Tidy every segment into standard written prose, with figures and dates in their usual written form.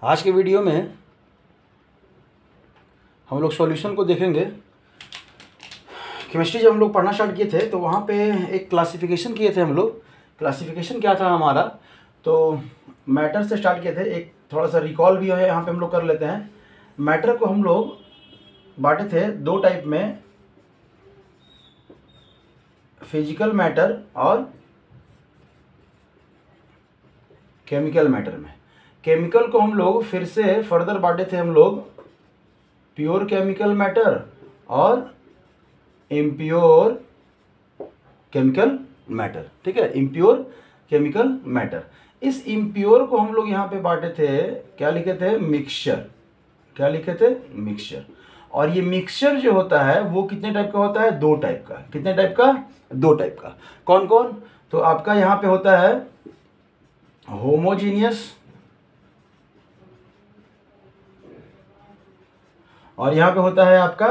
आज के वीडियो में हम लोग सॉल्यूशन को देखेंगे। केमिस्ट्री जब हम लोग पढ़ना स्टार्ट किए थे तो वहाँ पे एक क्लासिफिकेशन किए थे हम लोग। क्लासिफिकेशन क्या था हमारा, तो मैटर से स्टार्ट किए थे। एक थोड़ा सा रिकॉल भी है यहाँ पे हम लोग कर लेते हैं। मैटर को हम लोग बांटे थे दो टाइप में, फिजिकल मैटर और केमिकल मैटर में। केमिकल को हम लोग फिर से फर्दर बांटे थे हम लोग प्योर केमिकल मैटर और इम्प्योर केमिकल मैटर। ठीक है, इम्प्योर केमिकल मैटर। इस इम्प्योर को हम लोग यहाँ पे बांटे थे, क्या लिखे थे, मिक्सचर। क्या लिखे थे, मिक्सचर। और ये मिक्सचर जो होता है वो कितने टाइप का होता है, दो टाइप का। कितने टाइप का, दो टाइप का। कौन कौन, तो आपका यहाँ पे होता है होमोजीनियस और यहाँ पे होता है आपका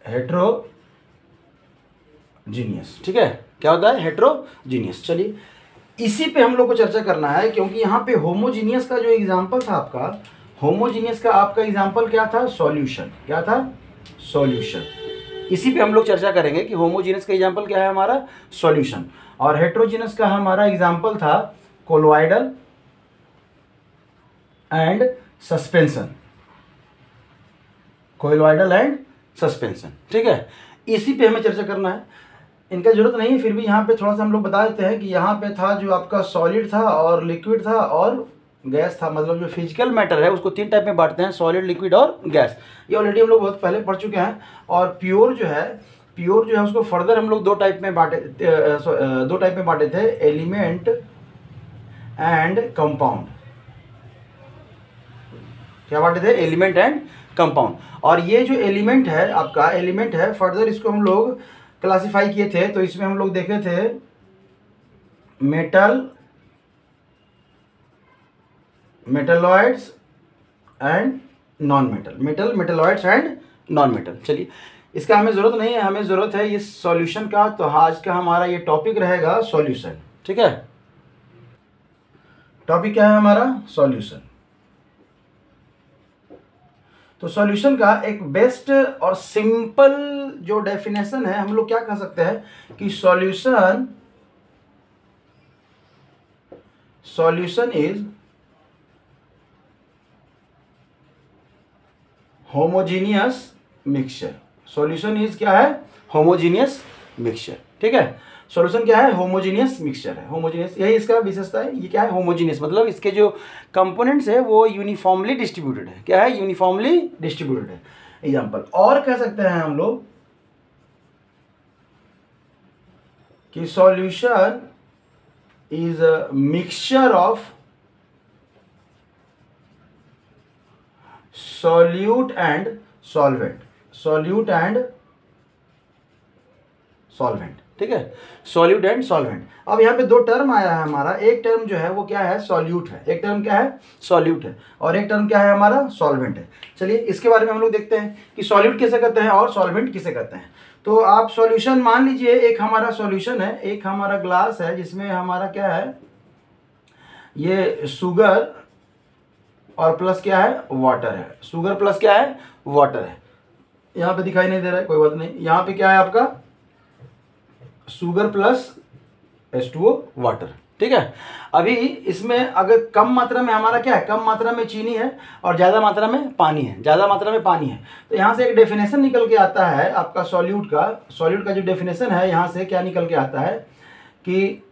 हेट्रोजीनियस। ठीक है, क्या होता है, हेट्रोजीनियस। चलिए इसी पे हम लोग को चर्चा करना है, क्योंकि यहाँ पे होमोजीनियस का जो एग्जांपल था आपका, होमोजीनियस का आपका एग्जांपल क्या था, सॉल्यूशन। क्या था, सॉल्यूशन। इसी पे हम लोग चर्चा करेंगे कि होमोजीनियस का एग्जांपल क्या है हमारा, सॉल्यूशन। और हेट्रोजीनियस का हमारा एग्जांपल था colloidal and suspension. Colloidal and suspension. ठीक है, इसी पे हमें चर्चा करना है। इनका जरूरत नहीं है, फिर भी यहाँ पे थोड़ा सा हम लोग बता देते हैं कि यहाँ पे था जो आपका सॉलिड था और लिक्विड था और गैस था। मतलब जो फिजिकल मैटर है उसको तीन टाइप में बांटते हैं, सॉलिड, लिक्विड और गैस। ये ऑलरेडी हम लोग बहुत पहले पढ़ चुके हैं। और प्योर जो है उसको फर्दर हम लोग दो टाइप में बांटे थे, एलिमेंट एंड कंपाउंड। क्या बांटे थे, एलिमेंट एंड कंपाउंड। और ये जो एलिमेंट है आपका, एलिमेंट है, फर्दर इसको हम लोग क्लासिफाई किए थे। तो इसमें हम लोग देखे थे metalloids and non metal. Metalloids and non metal. चलिए इसका हमें ज़रूरत नहीं है, हमें ज़रूरत है इस सॉल्यूशन का। तो आज का हमारा ये टॉपिक रहेगा सॉल्यूशन। ठीक है, टॉपिक क्या है हमारा, सॉल्यूशन। तो सॉल्यूशन का एक बेस्ट और सिंपल जो डेफिनेशन है, हम लोग क्या कह सकते हैं कि solution is homogeneous mixture. Solution is क्या है, होमोजीनियस मिक्सचर। ठीक है, सॉल्यूशन क्या है, होमोजीनियस मिक्सचर है। होमोजीनियस, यही इसका विशेषता है। ये क्या है, होमोजीनियस, मतलब इसके जो कंपोनेंट्स है वो यूनिफॉर्मली डिस्ट्रीब्यूटेड है। क्या है, यूनिफॉर्मली डिस्ट्रीब्यूटेड है। एग्जांपल और कह सकते हैं हम लोग कि solution is a mixture of solute and solvent. Solute and solvent. ठीक है, सॉल्यूट एंड सॉल्वेंट। अब यहाँ पे दो टर्म आया है हमारा। एक टर्म जो है वो क्या है, सॉल्यूट है। एक टर्म क्या है, सॉल्यूट है। और एक टर्म क्या है हमारा, सॉल्वेंट है। चलिए इसके बारे में हम लोग देखते हैं कि सॉल्यूट किसे कहते हैं और सॉल्वेंट किसे कहते हैं। तो आप सॉल्यूशन मान लीजिए, एक हमारा सॉल्यूशन है, एक हमारा ग्लास है जिसमें हमारा क्या है, ये शुगर और प्लस क्या है, वाटर है। शुगर प्लस क्या है, वाटर है। यहाँ पे दिखाई नहीं दे रहा है, कोई बात नहीं। यहाँ पे क्या है आपका, शुगर प्लस H2O वाटर। ठीक है, अभी इसमें अगर कम मात्रा में हमारा क्या है, कम मात्रा में चीनी है और ज़्यादा मात्रा में पानी है। ज़्यादा मात्रा में पानी है, तो यहाँ से एक डेफिनेशन निकल के आता है आपका सॉल्यूट का। सॉल्यूट का जो डेफिनेशन है, यहाँ से क्या निकल के आता है कि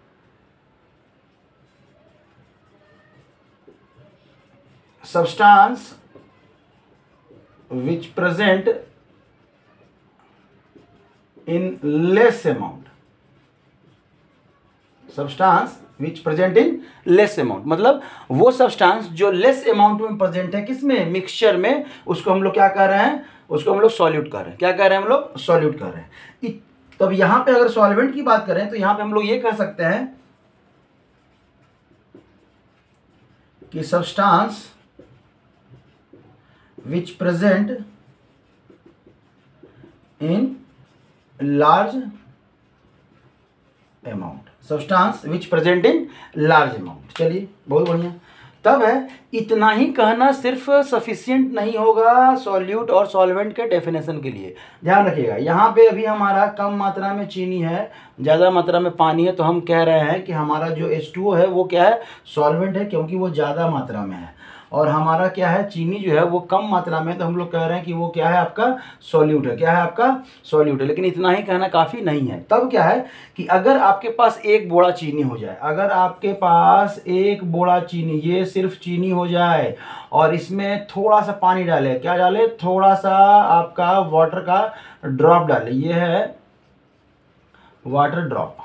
substance which present in less amount. Substance which present in less amount, मतलब वो सब्सटेंस जो लेस अमाउंट में प्रेजेंट है, किसमें, मिक्सचर में, उसको हम लोग क्या कर रहे हैं, उसको हम लोग सॉल्यूट कर रहे हैं। क्या कर रहे हैं हम लोग, सॉल्यूट कर रहे हैं। तब यहां पे अगर सॉल्वेंट की बात करें तो यहां पे हम लोग ये कह सकते हैं कि substance which present in large amount. Substance which present in large amount. चलिए बहुत बढ़िया। तब है इतना ही कहना सिर्फ सफिशिएंट नहीं होगा सॉल्यूट और सॉल्वेंट के डेफिनेशन के लिए। ध्यान रखिएगा, यहाँ पे अभी हमारा कम मात्रा में चीनी है, ज़्यादा मात्रा में पानी है, तो हम कह रहे हैं कि हमारा जो H2O है वो क्या है, सॉल्वेंट है, क्योंकि वो ज़्यादा मात्रा में है। और हमारा क्या है, चीनी जो है वो कम मात्रा में है, तो हम लोग कह रहे हैं कि वो क्या है, आपका सॉल्यूट है। क्या है, आपका सॉल्यूट है। लेकिन इतना ही कहना काफ़ी नहीं है। तब क्या है कि अगर आपके पास एक बोरा चीनी हो जाए, अगर आपके पास एक बोरा चीनी, ये सिर्फ चीनी हो जाए, और इसमें थोड़ा सा पानी डाले, क्या डाले, थोड़ा सा आपका वाटर का ड्रॉप डाले, ये है वाटर ड्रॉप,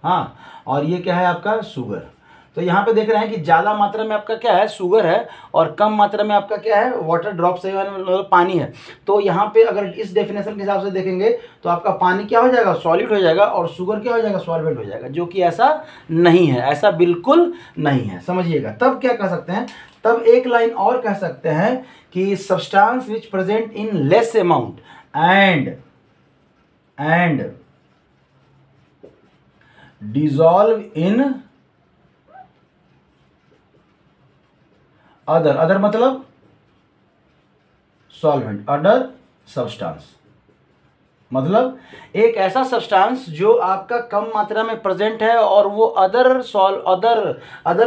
हाँ, और ये क्या है, आपका शुगर। तो यहाँ पे देख रहे हैं कि ज़्यादा मात्रा में आपका क्या है, शुगर है, और कम मात्रा में आपका क्या है, वाटर ड्रॉप से मतलब पानी है। तो यहाँ पे अगर इस डेफिनेशन के हिसाब से देखेंगे तो आपका पानी क्या हो जाएगा, सॉलिड हो जाएगा, और शुगर क्या हो जाएगा, सॉल्वेंट हो जाएगा, जो कि ऐसा नहीं है, ऐसा बिल्कुल नहीं है, समझिएगा। तब क्या कह सकते हैं, तब एक लाइन और कह सकते हैं कि substance which present in less amount and dissolve in other मतलब सॉल्वेंट, अदर सब्सटेंस मतलब एक ऐसा सब्सटेंस जो आपका कम मात्रा में प्रेजेंट है और वो अदर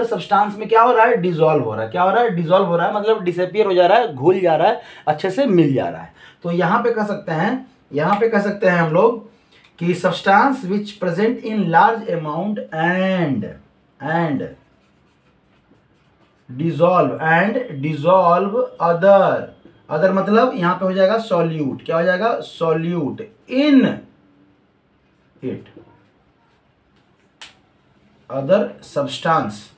सब्सटेंस में क्या हो रहा है, डिसॉल्व हो रहा है। क्या हो रहा है, डिसॉल्व हो रहा है, मतलब डिसअपियर हो जा रहा है, घुल जा रहा है, अच्छे से मिल जा रहा है। तो यहाँ पे कह सकते हैं हम लोग कि substance which present in large amount and dissolve other मतलब यहां पे हो जाएगा सॉल्यूट। क्या हो जाएगा, solute in it, other substance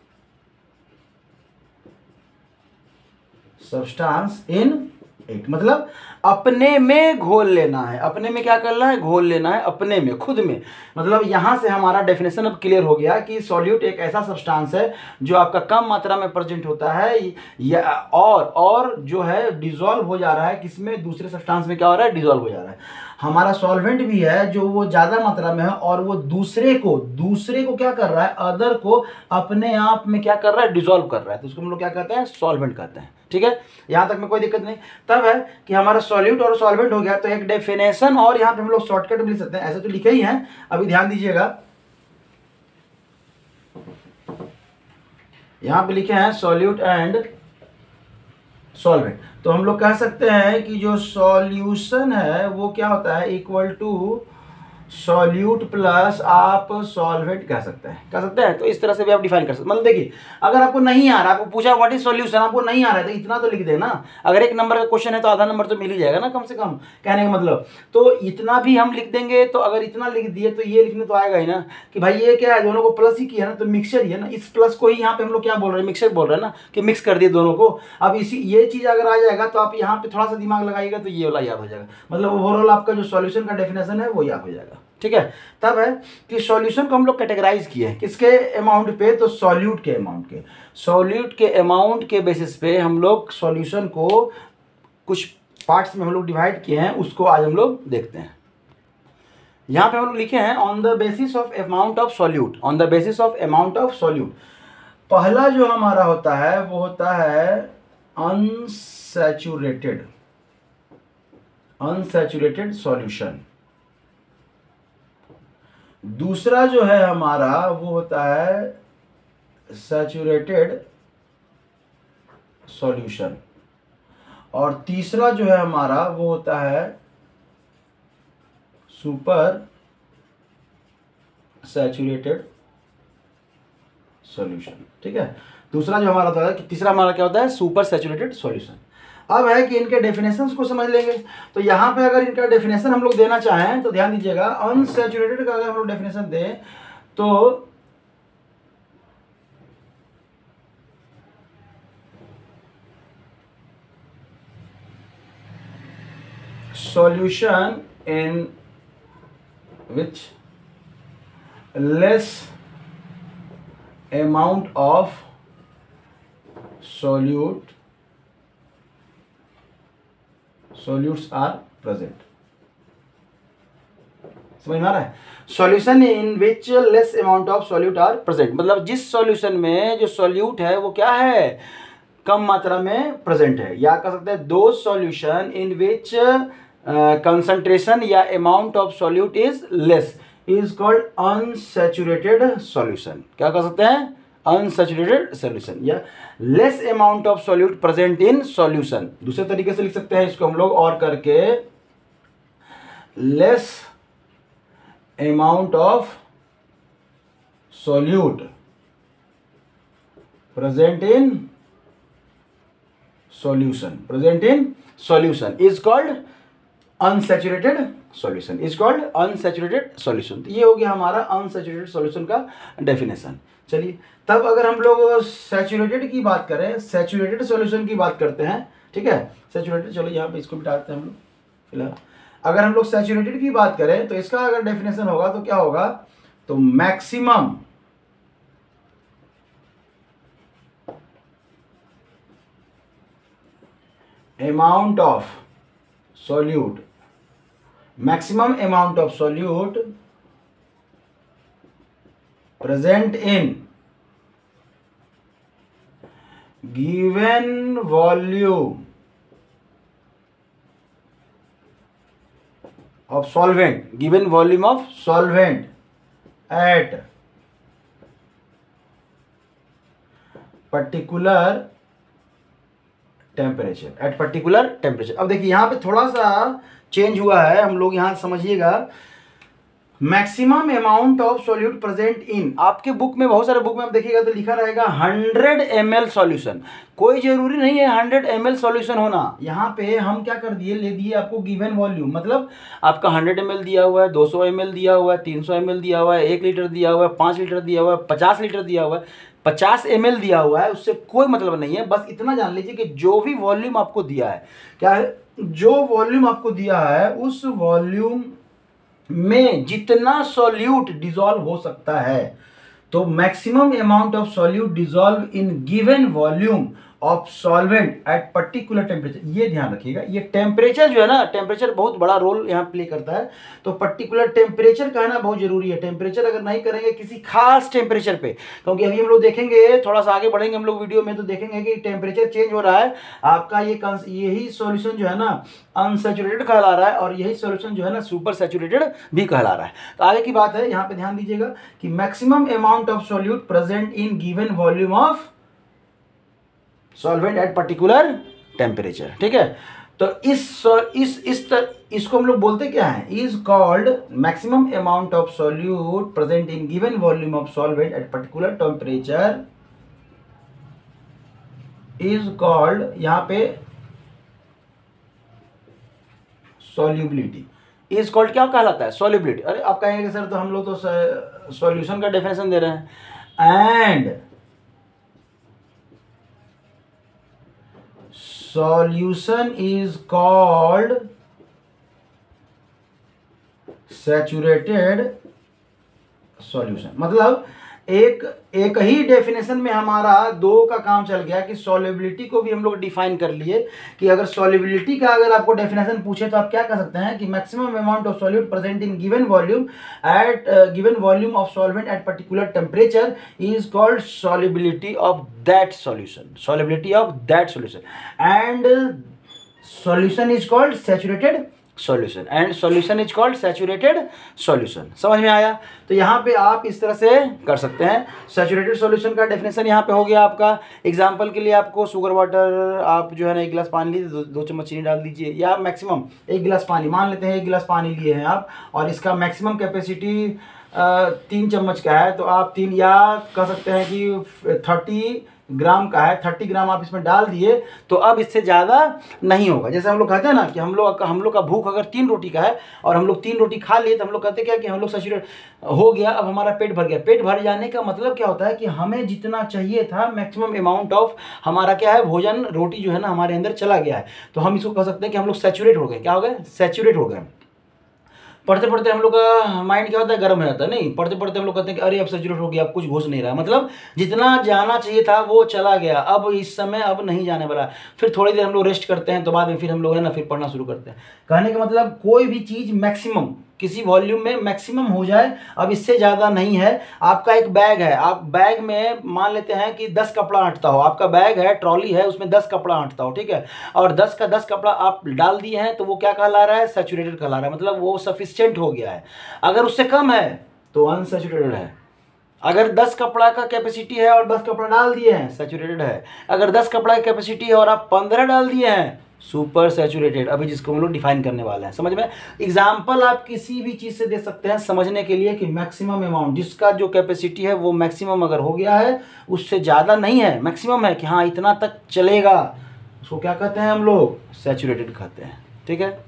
in it मतलब अपने में घोल लेना है। अपने में क्या करना है, घोल लेना है, अपने में, खुद में। मतलब यहां से हमारा डेफिनेशन अब क्लियर हो गया कि सॉल्यूट एक ऐसा सब्सटेंस है जो आपका कम मात्रा में प्रेजेंट होता है या और जो है डिसॉल्व हो जा रहा है, किसमें, दूसरे सब्सटेंस में क्या हो रहा है, डिसॉल्व हो जा रहा है। हमारा सॉल्वेंट भी है जो वो ज्यादा मात्रा में है और वो दूसरे को क्या कर रहा है, अदर को अपने आप में क्या कर रहा है, डिसॉल्व कर रहा है। तो उसको हम लोग क्या कहते हैं, सॉल्वेंट कहते हैं। ठीक है, यहां तक में कोई दिक्कत नहीं। तब है कि हमारा सॉल्यूट और सॉल्वेंट हो गया। तो एक डेफिनेशन और यहां पे हम लोग शॉर्टकट भी लिख सकते हैं, ऐसे तो लिखे ही हैं, अभी ध्यान दीजिएगा। यहां पे लिखे हैं सॉल्यूट एंड सॉल्वेंट। तो हम लोग कह सकते हैं कि जो सॉल्यूशन है वो क्या होता है, इक्वल टू सॉल्यूट प्लस आप सॉल्वेंट कह सकते हैं। तो इस तरह से भी आप डिफाइन कर सकते हैं। मतलब देखिए, अगर आपको नहीं आ रहा, आपको पूछा व्हाट इज सॉल्यूशन, आपको नहीं आ रहा है, तो इतना तो लिख देना। अगर एक नंबर का क्वेश्चन है तो आधा नंबर तो मिल ही जाएगा ना, कम से कम, कहने का मतलब। तो इतना भी हम लिख देंगे। तो अगर इतना लिख दिए तो ये लिखने तो आएगा ही ना कि भाई ये क्या है, दोनों को प्लस ही किया ना, तो मिक्सचर ही है ना। इस प्लस को ही यहाँ पे हम लोग क्या बोल रहे हैं, मिक्सचर बोल रहे हैं ना, कि मिक्स कर दिए दोनों को। अब इसी ये चीज अगर आ जाएगा तो आप यहाँ पे थोड़ा सा दिमाग लगाइएगा तो ये वाला याद हो जाएगा। मतलब ओवरऑल आपका जो सॉल्यूशन का डेफिनेशन है वो याद हो जाएगा। ठीक है, तब है कि सॉल्यूशन को हम लोग कैटेगराइज किए हैं किसके अमाउंट पे, तो सॉल्यूट के अमाउंट के बेसिस पे हम लोग सॉल्यूशन को कुछ पार्ट्स में हम लोग डिवाइड किए हैं, उसको आज हम लोग देखते हैं। यहां पे हम लोग लिखे हैं on the basis of amount of solute. पहला जो हमारा होता है वो होता है अनसैचुरेटेड सॉल्यूशन। दूसरा जो है हमारा वो होता है सैचुरेटेड सॉल्यूशन। और तीसरा जो है हमारा वो होता है सुपर सैचुरेटेड सॉल्यूशन। ठीक है, दूसरा जो हमारा होता है कि तीसरा हमारा क्या होता है, सुपर सैचुरेटेड सॉल्यूशन। अब है कि इनके डेफिनेशंस को समझ लेंगे। तो यहां पे अगर इनका डेफिनेशन हम लोग देना चाहें तो ध्यान दीजिएगा, अनसैचुरेटेड का अगर हम लोग डेफिनेशन दें तो solution in which less amount of solutes are present। समझ में आ रहा है? Solution in which less amount of solute are present, मतलब जिस सॉल्यूशन में जो सॉल्यूट है वो क्या है, कम मात्रा में प्रेजेंट है। या कह सकते हैं दो सॉल्यूशन इन विच कंसंट्रेशन या amount of solute is less is called unsaturated solution. क्या कह सकते हैं? अनसैचुरेटेड सॉल्यूशन या less amount of solute present in solution. दूसरे तरीके से लिख सकते हैं इसको हम लोग और करके, less amount of solute present in solution is called unsaturated solution, is called unsaturated solution. तो ये हो गया हमारा अनसैचुरेटेड सॉल्यूशन का डेफिनेशन। चलिए, तब अगर हम लोग सैचुरेटेड की बात करें, सैचुरेटेड सॉल्यूशन की बात करते हैं, ठीक है, सैचुरेटेड, चलो यहाँ पे इसको बिठाते हैं हम लोग फिलहाल। अगर हम लोग सैचुरेटेड की बात करें तो इसका अगर डेफिनेशन होगा तो क्या होगा, तो maximum amount of solute, maximum amount of solute present in given volume of solvent, given volume of solvent at particular temperature, at particular temperature. अब देखिए यहाँ पे थोड़ा सा चेंज हुआ है, हम लोग यहाँ समझिएगा। Maximum amount of solute present in, आपके बुक में, बहुत सारे बुक में आप देखिएगा तो लिखा रहेगा 100 ml सॉल्यूशन। कोई जरूरी नहीं है 100 ml सॉल्यूशन होना। यहाँ पे हम क्या कर दिए, ले दिए आपको गिवन वॉल्यूम, मतलब आपका 100 ml दिया हुआ है, 200 ml दिया हुआ है, 300 ml दिया हुआ है, 1 लीटर दिया हुआ है, 5 लीटर दिया हुआ है, 50 लीटर दिया हुआ है, 50 ml दिया हुआ है, उससे कोई मतलब नहीं है। बस इतना जान लीजिए कि जो भी वॉल्यूम आपको दिया है, क्या है, जो वॉल्यूम आपको दिया है उस वॉल्यूम में जितना सॉल्यूट डिसॉल्व हो सकता है, तो maximum amount of solute dissolve in given volume of solvent at particular temperature. ये ध्यान रखिएगा, ये टेम्परेचर जो है ना, टेम्परेचर बहुत बड़ा रोल यहाँ प्ले करता है। तो पर्टिकुलर टेम्परेचर कहना बहुत जरूरी है। टेम्परेचर अगर नहीं करेंगे किसी खास टेम्परेचर पे, क्योंकि अभी हम लोग देखेंगे, थोड़ा सा आगे बढ़ेंगे हम लोग वीडियो में तो देखेंगे कि टेम्परेचर चेंज हो रहा है, आपका यही सॉल्यूशन जो है ना अनसैचुरेटेड कहला रहा है, और यही सॉल्यूशन जो है ना सुपर सैचुरेटेड भी कहला रहा है। तो आगे की बात है, यहाँ पे ध्यान दीजिएगा कि maximum amount of solute present in given volume of solvent at particular temperature, ठीक है। तो इसको हम लोग बोलते क्या है, is called maximum amount of solute present in given volume of solvent at particular temperature is called, यहाँ पे सॉल्युबिलिटी इज कॉल्ड, क्या कहलाता है, सॉल्युबिलिटी। अरे आप कहेंगे सर तो हम लोग तो सॉल्यूशन का डेफिनेशन दे रहे हैं, and solution is called saturated solution। मतलब एक ही डेफिनेशन में हमारा दो का काम चल गया कि सॉल्युबिलिटी को भी हम लोग डिफाइन कर लिए कि अगर सॉल्युबिलिटी का अगर आपको डेफिनेशन पूछे तो आप क्या कह सकते हैं कि maximum amount of solute present in given volume at given volume of solvent at particular temperature is called solubility of that solution, solubility of that solution, and solution is called saturated solution, and solution is called saturated solution. समझ में आया? तो यहाँ पे आप इस तरह से कर सकते हैं। सैचुरेटेड सॉल्यूशन का डेफिनेशन यहाँ पे हो गया आपका। एग्जांपल के लिए आपको शुगर वाटर, आप जो है ना 1 गिलास पानी लीजिए, 2 चम्मच चीनी डाल दीजिए, या मैक्सिमम 1 गिलास पानी, मान लेते हैं 1 गिलास पानी लिए हैं आप, और इसका मैक्सिमम कैपेसिटी 3 चम्मच का है, तो आप 3, या कह सकते हैं कि 30 ग्राम का है, 30 ग्राम आप इसमें डाल दिए, तो अब इससे ज़्यादा नहीं होगा। जैसे हम लोग कहते हैं ना कि हम लोग का भूख अगर 3 रोटी का है और हम लोग 3 रोटी खा लिए, तो हम लोग कहते हैं क्या कि हम लोग सैचुरेट हो गया, अब हमारा पेट भर गया। पेट भर जाने का मतलब क्या होता है कि हमें जितना चाहिए था मैक्सिमम अमाउंट ऑफ हमारा क्या है, भोजन, रोटी जो है ना हमारे अंदर चला गया है, तो हम इसको कह सकते हैं कि हम लोग सैचुरेट हो गए। क्या हो गए? सैचुरेट हो गए। पढ़ते पढ़ते हम लोग का माइंड क्या होता है, गर्म हो जाता है। नहीं, पढ़ते पढ़ते हम लोग कहते हैं कि अरे अब सैचुरेट हो गया, अब कुछ घुस नहीं रहा, मतलब जितना जाना चाहिए था वो चला गया, अब इस समय अब नहीं जाने वाला। फिर थोड़ी देर हम लोग रेस्ट करते हैं, तो बाद में फिर हम लोग है ना फिर पढ़ना शुरू करते हैं। कहने का मतलब कोई भी चीज़ मैक्सिमम किसी वॉल्यूम में मैक्सिमम हो जाए, अब इससे ज़्यादा नहीं है। आपका एक बैग है, आप बैग में मान लेते हैं कि 10 कपड़ा अँटता हो, आपका बैग है, ट्रॉली है, उसमें 10 कपड़ा अँटता हो, ठीक है, और 10 का 10 कपड़ा आप डाल दिए हैं, तो वो क्या कहला रहा है, सैचुरेटेड कहला रहा है, मतलब वो सफिशिएंट हो गया है। अगर उससे कम है तो अनसैचुरेटेड है। अगर 10 कपड़ा का कैपेसिटी है और 10 कपड़ा डाल दिए हैं, सैचुरेटेड है। अगर 10 कपड़ा की कैपेसिटी है और आप 15 डाल दिए हैं, सुपर सैचुरेटेड। अभी जिसको हम लोग डिफाइन करने वाले हैं, समझ में। एग्जाम्पल आप किसी भी चीज़ से दे सकते हैं समझने के लिए कि मैक्सिमम अमाउंट, जिसका जो कैपेसिटी है वो मैक्सिमम अगर हो गया है, उससे ज़्यादा नहीं है, मैक्सिमम है कि हाँ इतना तक चलेगा, उसको क्या कहते हैं हम लोग, सैचुरेटेड कहते हैं, ठीक है।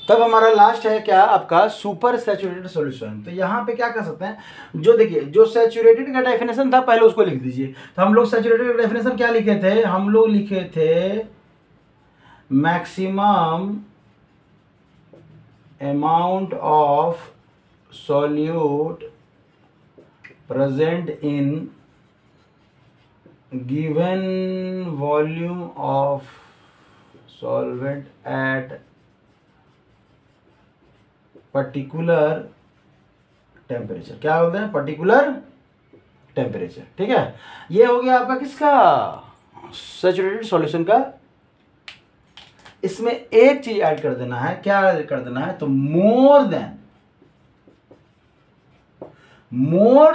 तब हमारा लास्ट है क्या, आपका सुपर सैचुरेटेड सॉल्यूशन। तो यहाँ पे क्या कर सकते हैं, जो देखिए जो सैचुरेटेड का डेफिनेशन था पहले उसको लिख दीजिए। तो हम लोग सैचुरेटेड का डेफिनेशन क्या लिखे थे, हम लोग लिखे थे maximum amount of solute present in given volume of solvent at particular temperature. क्या होता है, पर्टिकुलर टेम्परेचर, ठीक है। ये हो गया आपका किसका, सैचुरेटेड सॉल्यूशन का। इसमें एक चीज ऐड कर देना है, क्या ऐड कर देना है, तो more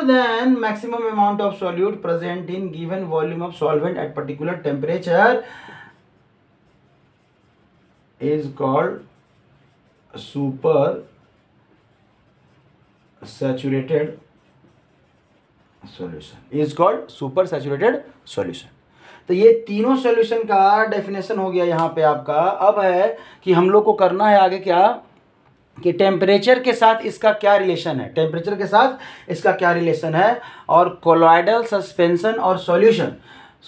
than maximum amount of solute present in given volume of solvent at particular temperature is called super saturated solution, is called super saturated solution. तो ये तीनों सॉल्यूशन का डेफिनेशन हो गया यहाँ पे आपका। अब है कि हम लोग को करना है आगे क्या, कि टेम्परेचर के साथ इसका क्या रिलेशन है, टेम्परेचर के साथ इसका क्या रिलेशन है, और कोलॉइडल सस्पेंशन और सॉल्यूशन,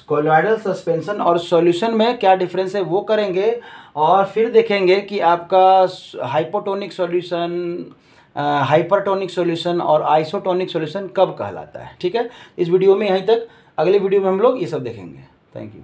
कोलॉइडल सस्पेंशन और सॉल्यूशन में क्या डिफरेंस है वो करेंगे। और फिर देखेंगे कि आपका हाइपोटोनिक सॉल्यूशन, हाइपरटोनिक सॉल्यूशन और आइसोटोनिक सॉल्यूशन कब कहलाता है, ठीक है। इस वीडियो में यहीं तक, अगले वीडियो में हम लोग ये सब देखेंगे। Thank you.